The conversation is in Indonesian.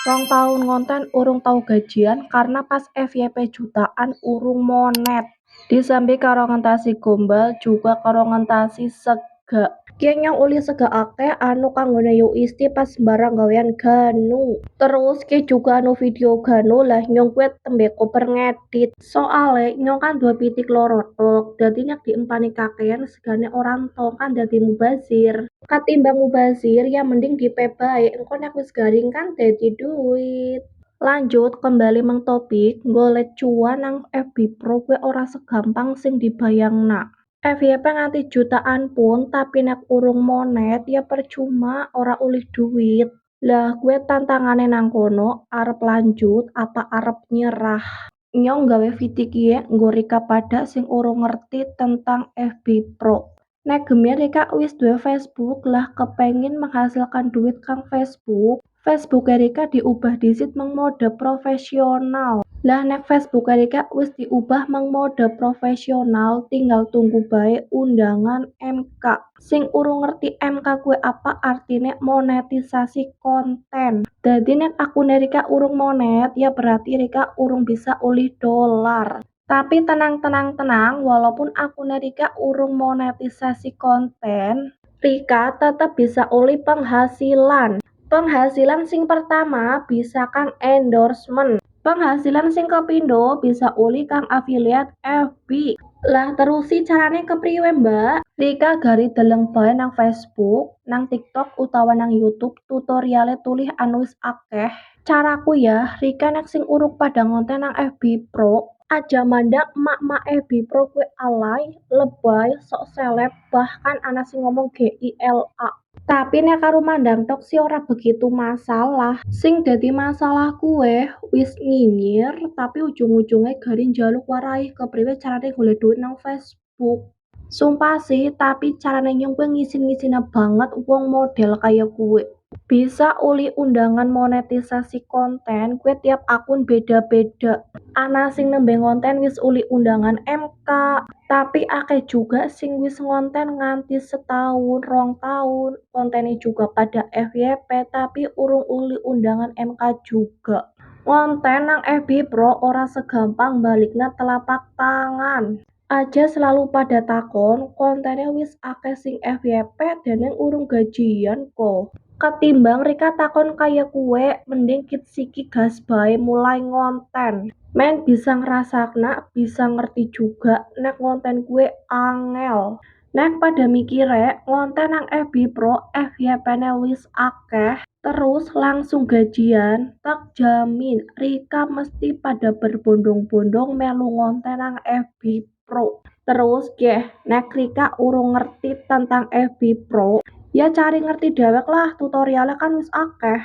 Rong tahun ngonten urung tau gajian karena pas FYP jutaan urung monet. Disambi karo ngentasi gombal juga karo ngentasi sega. Ki nyong uli sega akeh anu kanggone Yuisti pas sembarang gawean Ganu. Terus ki juga anu video Ganu lah nyong kuwi tembe koper ngedit. Soale nyong kan dua pitik loro tok. Dadi nek diempani kakean segane orang tok kan dadi mubazir. Katimbang mubazir ya mending dipe bae engko nek wis garing kan dadi duit. Lanjut kembali mang topik, golek cuan nang FB Pro kuwi ora segampang sing dibayangna. FYP nganti jutaan pun tapi nek urung monet ya percuma ora oleh duit. Lah gue tantangane nang kono arep lanjut apa arep nyerah. Nyong gawe video kiye nggo Rika pada sing urung ngerti tentang FB Pro. Nek gemir Rika wis duwe Facebook lah kepengin menghasilkan duit kang Facebook Rika diubah disit meng mode profesional. Lah nek Facebook Rika wis diubah meng mode profesional tinggal tunggu bae undangan MK. Sing urung ngerti MK kuwi apa artine monetisasi konten. Dadi nek akune Rika urung monet ya berarti Rika urung bisa olih dolar. Tapi tenang, walaupun akune Rika urung monetisasi konten, Rika tetap bisa olih penghasilan. Penghasilan sing pertama bisa kang endorsement. Penghasilan sing kepindo bisa uli kang affiliate FB. Lah terus si carane kepriwe mbak? Rika gari deleng bae nang Facebook, nang TikTok utawa nang YouTube tutoriale tulih anu wis akeh. Caraku ya, Rika nek sing urung pada ngonten nang FB Pro, aja mandang emak-emak FB Pro kuwi alay, lebay, sok seleb, bahkan ana sing ngomong GILA. Tapi nek karo mandang tok sih ora begitu masalah. Sing dadi masalah kuwe wis nyinyir tapi ujung-ujungnya gari njaluk warai kepriwe carane golek duit nang Facebook. Sumpah sih, tapi carane nyong kuwi ngisin-ngisina banget wong model kaya kuwe. Bisa uli undangan monetisasi konten kuwi tiap akun beda-beda. Ana sing nembe ngonten wis uli undangan MK, tapi akeh juga sing wis ngonten nganti setahun, 2 tahun, kontene juga pada FYP tapi urung uli undangan MK juga. Ngonten nang FB Pro ora segampang balikna telapak tangan. Aja selalu pada takon, kontennya wis akeh sing FYP deneng urung gajian kok. Ketimbang Rika takon kaya kue, mending kit siki gas bae mulai ngonten. Men bisa ngerasakna, bisa ngerti juga nek ngonten kue angel. Nek pada mikire ngonten nang FB Pro FYP-ne wis akeh, terus langsung gajian, tak jamin Rika mesti pada berbondong-bondong melu ngonten nang FB Pro. Terus nek Rika urung ngerti tentang FB Pro, ya cari ngerti dewek lah, tutorialnya kan wis akeh.